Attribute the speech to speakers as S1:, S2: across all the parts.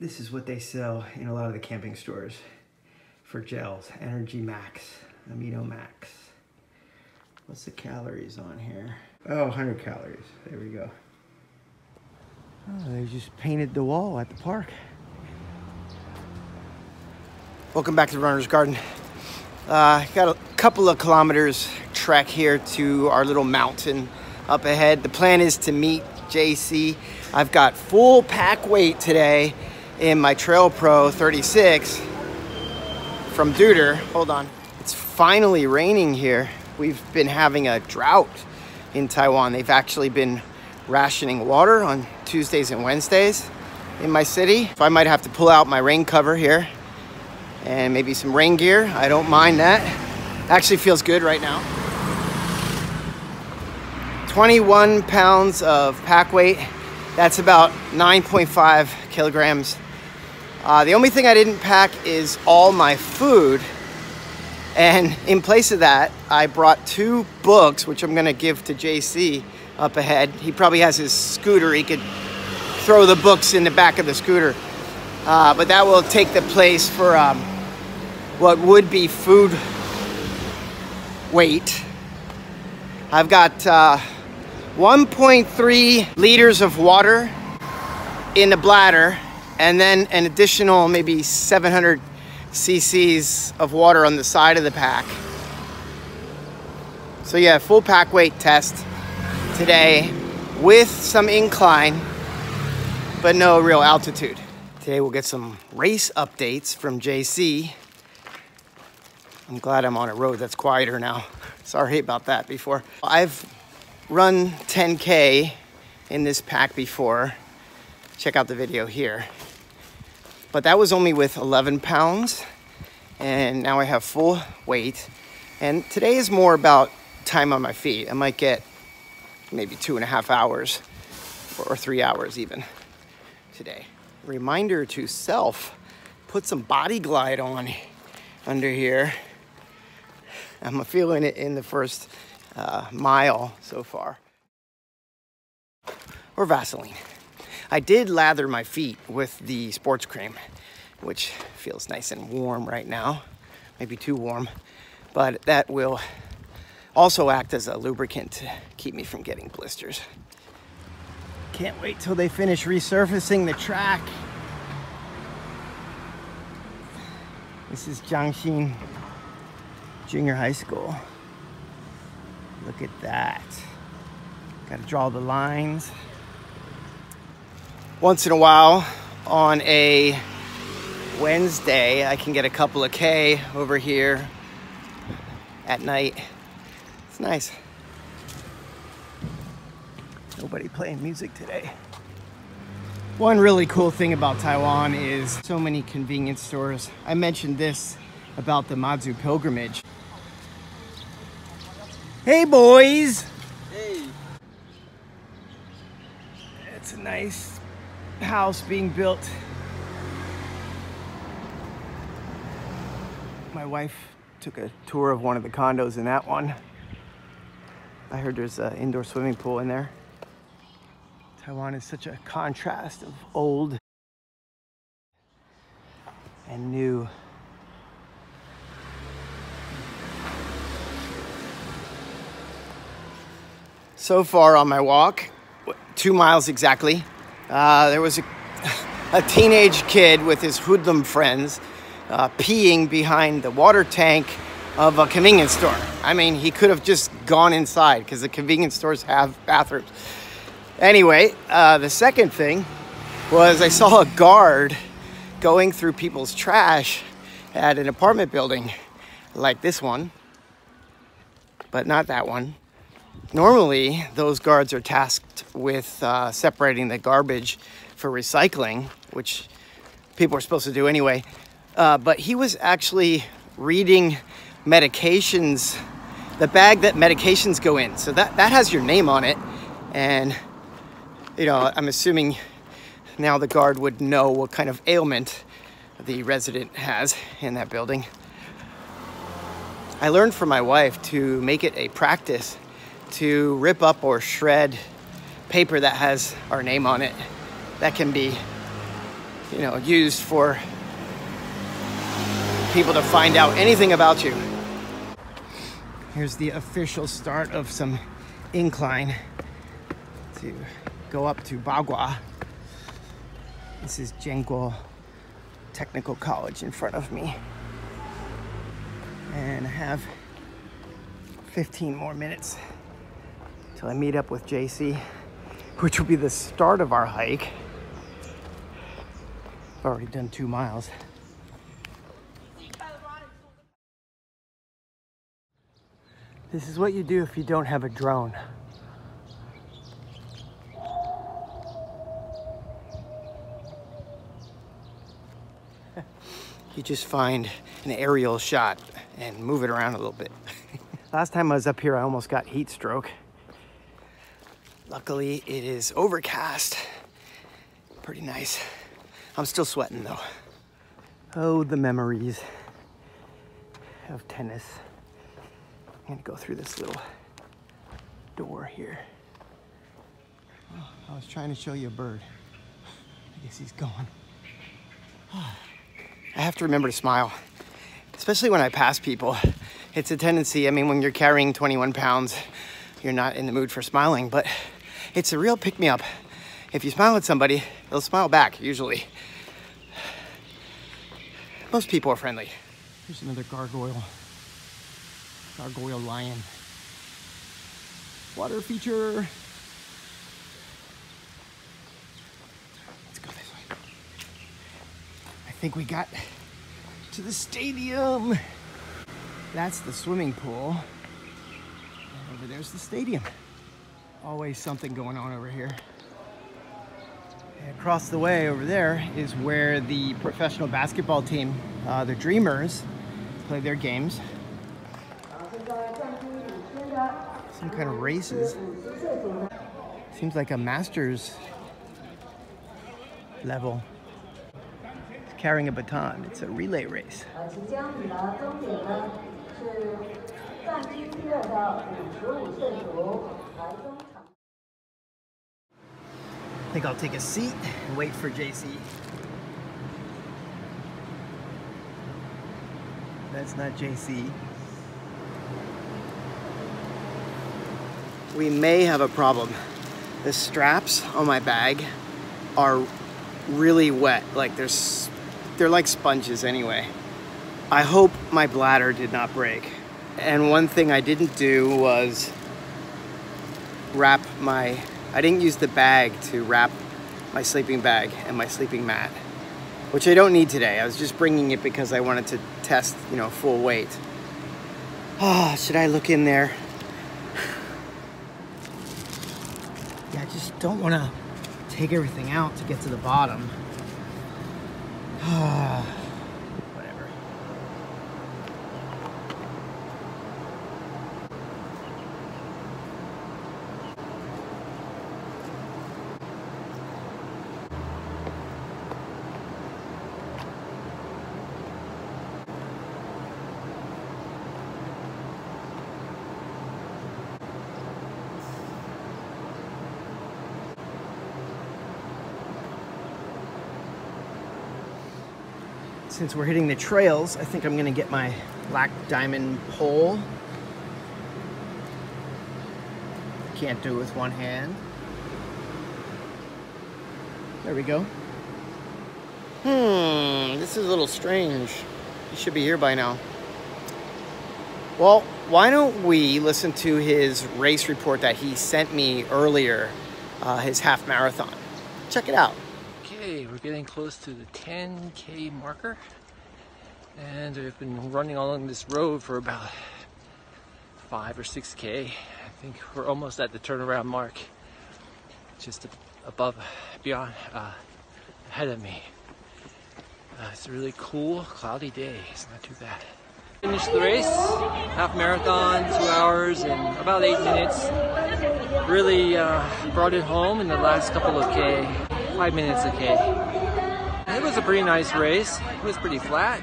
S1: This is what they sell in a lot of the camping stores for gels. Energy Max, Amino Max. What's the calories on here? Oh, 100 calories. There we go. Oh, they just painted the wall at the park. Welcome back to the Runner's Garden. Got a couple of kilometers trek here to our little mountain up ahead. The plan is to meet JC. I've got full pack weight today in my Trail Pro 36 from Deuter. Hold on. It's finally raining here. We've been having a drought in Taiwan. They've actually been rationing water on Tuesdays and Wednesdays in my city. So I might have to pull out my rain cover here and maybe some rain gear. I don't mind that. Actually feels good right now. 21 pounds of pack weight. That's about 9.5 kilograms. The only thing I didn't pack is all my food. And in place of that, I brought 2 books, which I'm gonna give to JC up ahead. He probably has his scooter. He could throw the books in the back of the scooter. But that will take the place for what would be food weight. I've got 1.3 liters of water in the bladder, and then an additional maybe 700 cc's of water on the side of the pack. So yeah, full pack weight test today with some incline, but no real altitude. Today we'll get some race updates from JC. I'm glad I'm on a road that's quieter now. Sorry about that before. I've run 10K in this pack before. Check out the video here. But that was only with 11 pounds, and now I have full weight. And today is more about time on my feet. I might get maybe 2.5 hours or 3 hours even today. Reminder to self, put some Body Glide on under here. I'm feeling it in the first mile so far. Or Vaseline. I did lather my feet with the sports cream, which feels nice and warm right now. Maybe too warm, but that will also act as a lubricant to keep me from getting blisters. Can't wait till they finish resurfacing the track. This is Jiangxin Junior High School. Look at that. Gotta draw the lines. Once in a while, on a Wednesday, I can get a couple of K over here at night. It's nice. Nobody playing music today. One really cool thing about Taiwan is so many convenience stores. I mentioned this about the Mazu pilgrimage. Hey boys!
S2: Hey!
S1: It's a nice house being built. My wife took a tour of one of the condos in that one. I heard there's an indoor swimming pool in there. Taiwan is such a contrast of old and new. So far on my walk, 2 miles exactly, there was a teenage kid with his hoodlum friends peeing behind the water tank of a convenience store. I mean, he could have just gone inside because the convenience stores have bathrooms. Anyway, the second thing was I saw a guard going through people's trash at an apartment building like this one, but not that one. Normally, those guards are tasked with separating the garbage for recycling, which people are supposed to do anyway. But he was actually reading medications, the bag that medications go in. So that has your name on it. And, you know, I'm assuming now the guard would know what kind of ailment the resident has in that building. I learned from my wife to make it a practice to rip up or shred paper that has our name on it. That can be you know, used for people to find out anything about you. Here's the official start of some incline to go up to Bagua. This is Changhua Technical College in front of me. And I have 15 more minutes till I meet up with JC, which will be the start of our hike. I've already done 2 miles. This is what you do if you don't have a drone. You just find an aerial shot and move it around a little bit. Last time I was up here, I almost got heat stroke. Luckily, it is overcast. Pretty nice. I'm still sweating though. Oh, the memories of tennis. I'm gonna go through this little door here. Oh, I was trying to show you a bird. I guess he's gone. I have to remember to smile, especially when I pass people. It's a tendency, I mean, when you're carrying 21 pounds, you're not in the mood for smiling, but it's a real pick-me-up. If you smile at somebody, they'll smile back, usually. Most people are friendly. Here's another gargoyle lion. Water feature. Let's go this way. I think we got to the stadium. That's the swimming pool. And over there's the stadium. Always something going on over here. And across the way over there is where the professional basketball team, the Dreamers, play their games. Some kind of races. Seems like a master's level. It's carrying a baton. It's a relay race. I think I'll take a seat and wait for JC. That's not JC. We may have a problem. The straps on my bag are really wet. Like they're like sponges anyway. I hope my bladder did not break. And one thing I didn't do was I didn't use the bag to wrap my sleeping bag and my sleeping mat, which I don't need today. I was just bringing it because I wanted to test, you know, full weight. Oh, should I look in there? Yeah, I just don't want to take everything out to get to the bottom. Whatever. Since we're hitting the trails, I think I'm gonna get my black diamond pole. Can't do it with one hand. There we go. This is a little strange. You should be here by now. Well, why don't we listen to his race report that he sent me earlier, his half marathon. Check it out.
S2: Okay, we're getting close to the 10K marker, and we've been running along this road for about 5 or 6K. I think we're almost at the turnaround mark, just beyond, ahead of me. It's a really cool, cloudy day. It's not too bad. Finished the race, half marathon, 2 hours and about 8 minutes. Really brought it home in the last couple of K. 5 minutes a K. It was a pretty nice race. It was pretty flat.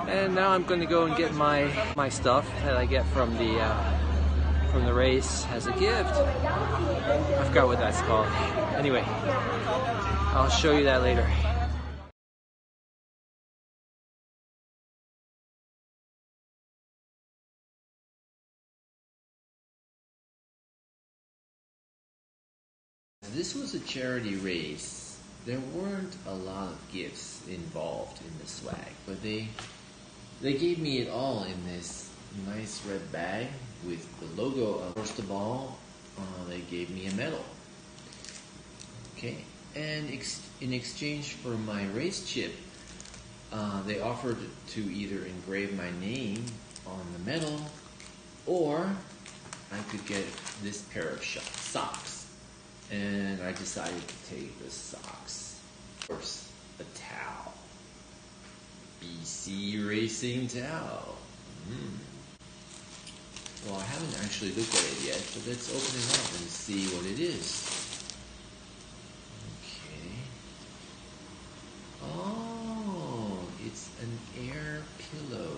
S2: And now I'm going to go and get my stuff that I get from the race as a gift. I forgot what that's called. Anyway, I'll show you that later.
S3: this was a charity race, there weren't a lot of gifts involved in the swag, but they gave me it all in this nice red bag with the logo of, first of all, they gave me a medal. Okay, and in exchange for my race chip, they offered to either engrave my name on the medal, or I could get this pair of socks. And I decided to take the socks. Of course, a towel. BC Racing towel. Well, I haven't actually looked at it yet, but let's open it up and see what it is. Okay. Oh, it's an air pillow.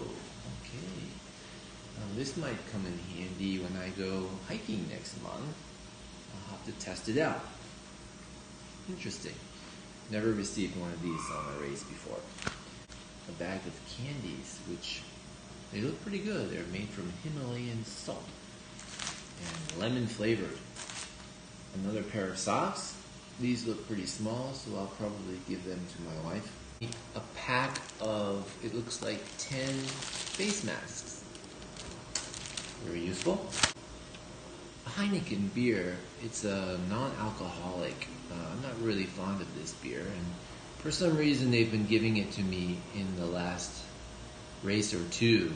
S3: Okay. Now this might come in handy when I go hiking next month. I'll have to test it out. Interesting. Never received one of these on a race before. A bag of candies, which they look pretty good. They're made from Himalayan salt and lemon flavored. Another pair of socks. These look pretty small, so I'll probably give them to my wife. A pack of, it looks like 10 face masks. Very useful. A Heineken beer. It's a non-alcoholic. I'm not really fond of this beer, and for some reason they've been giving it to me in the last race or two.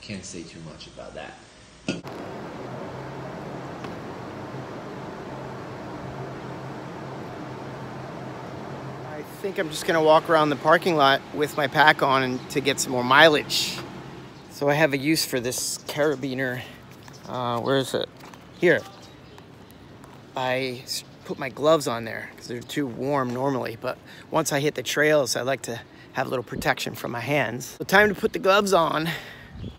S3: Can't say too much about that.
S1: I think I'm just gonna walk around the parking lot with my pack on and to get some more mileage. So I have a use for this carabiner. Where is it? Here. I put my gloves on there because they're too warm normally, but once I hit the trails, I like to have a little protection from my hands. So time to put the gloves on.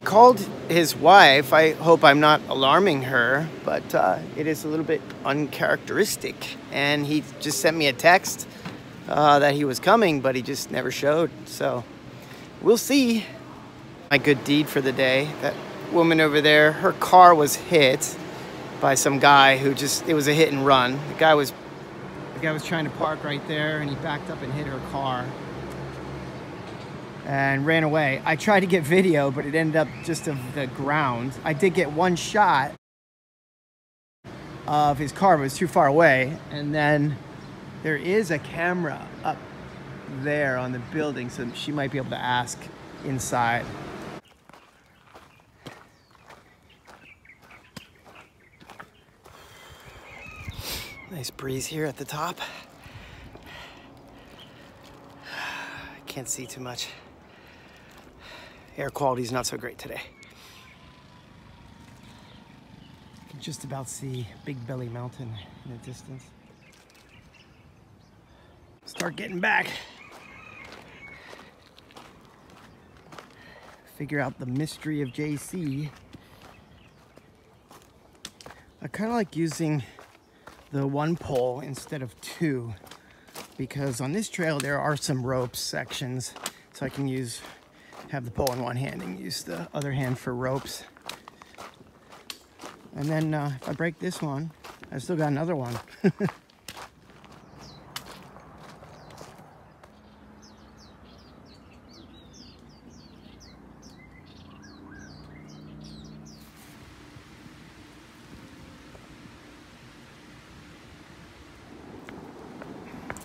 S1: Called his wife. I hope I'm not alarming her, but it is a little bit uncharacteristic. And he just sent me a text that he was coming, but he just never showed. So we'll see. My good deed for the day. That woman over there, her car was hit by some guy who it was a hit and run. The guy was trying to park right there, and he backed up and hit her car and ran away. I tried to get video, but it ended up just of the ground. I did get one shot of his car, but it was too far away. And then there is a camera up there on the building, so she might be able to ask inside. Nice breeze here at the top. I can't see too much. Air quality is not so great today. You can just about see Big Belly Mountain in the distance. Start getting back. Figure out the mystery of JC. I kind of like using the one pole instead of two, because on this trail there are some ropes sections, so I can have the pole in one hand and use the other hand for ropes. And then if I break this one, I still got another one.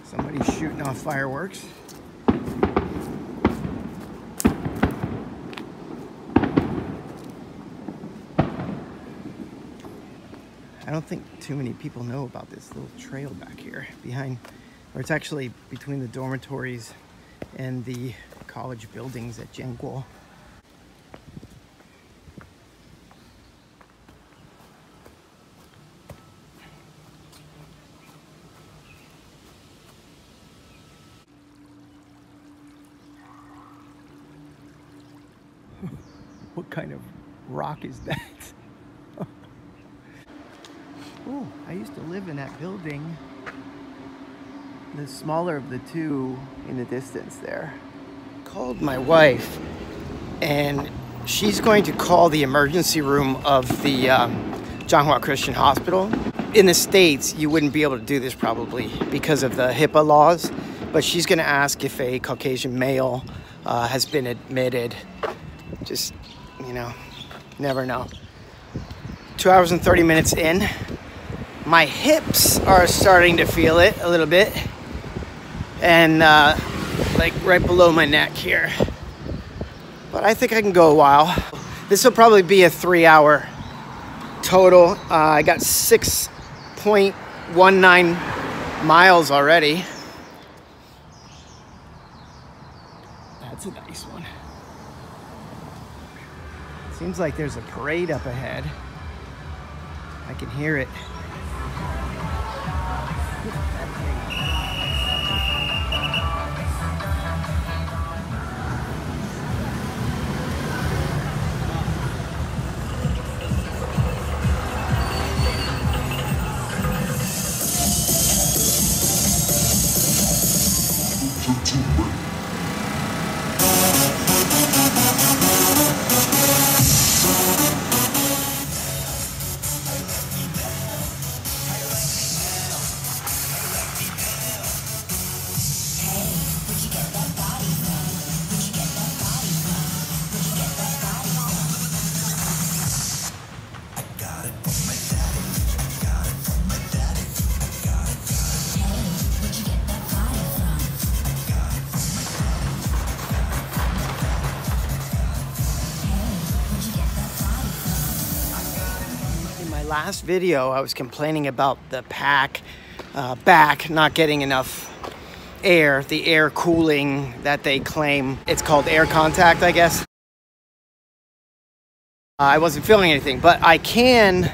S1: Somebody's shooting off fireworks. I don't think too many people know about this little trail back here behind, or it's actually between the dormitories and the college buildings at Changhua. What kind of rock is that? Oh, I used to live in that building. The smaller of the two in the distance there. Called my wife, and she's going to call the emergency room of the Changhua Christian Hospital. in the States, you wouldn't be able to do this probably because of the HIPAA laws, but she's gonna ask if a Caucasian male has been admitted. Just, you know, never know. 2 hours and 30 minutes in. My hips are starting to feel it a little bit. And like right below my neck here. But I think I can go a while. This will probably be a 3-hour total. I got 6.19 miles already. That's a nice one. Seems like there's a parade up ahead. I can hear it. Last video, I was complaining about the back not getting enough air, the air cooling that they claim. It's called air contact, I guess. I wasn't feeling anything, but I can,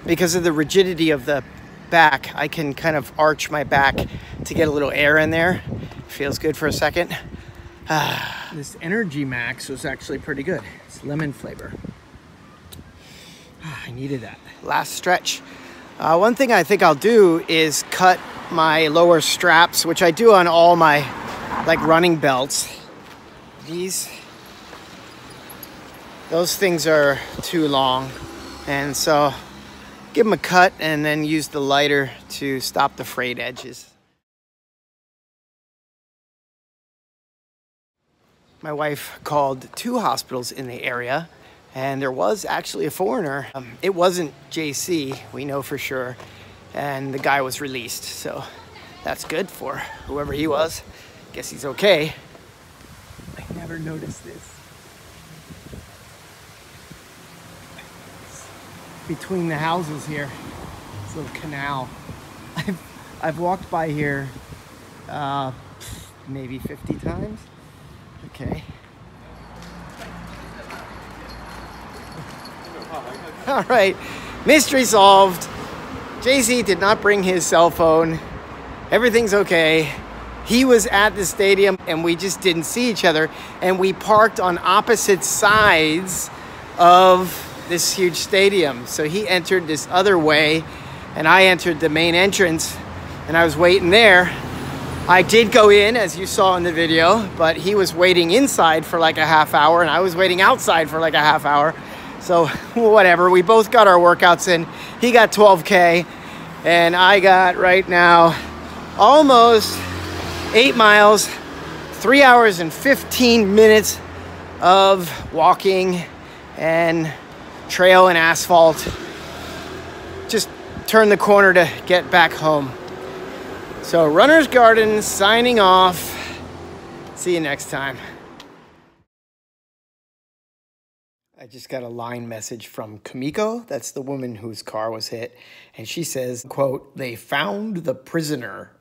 S1: because of the rigidity of the back, I can kind of arch my back to get a little air in there. Feels good for a second. This Energy Max was actually pretty good. It's lemon flavor. I needed that. Last stretch. One thing I think I'll do is cut my lower straps, which I do on all my like running belts. Those things are too long, and so give them a cut and then use the lighter to stop the frayed edges. My wife called 2 hospitals in the area, and there was actually a foreigner. It wasn't JC, we know for sure, and the guy was released, so that's good for whoever he was. Guess he's okay. I never noticed this. Between the houses here, this little canal. I've walked by here maybe 50 times. Okay. All right, mystery solved. JC did not bring his cell phone. Everything's okay. He was at the stadium and we just didn't see each other, and we parked on opposite sides of this huge stadium. So he entered this other way and I entered the main entrance, and I was waiting there. I did go in, as you saw in the video, but he was waiting inside for like a half hour and I was waiting outside for like a half hour. So whatever, we both got our workouts in. He got 12K and I got right now almost 8 miles, 3 hours and 15 minutes of walking and trail and asphalt. Just turn the corner to get back home. So Runner's Garden signing off. See you next time. I just got a line message from Kamiko. That's the woman whose car was hit. And she says, quote, "They found the prisoner."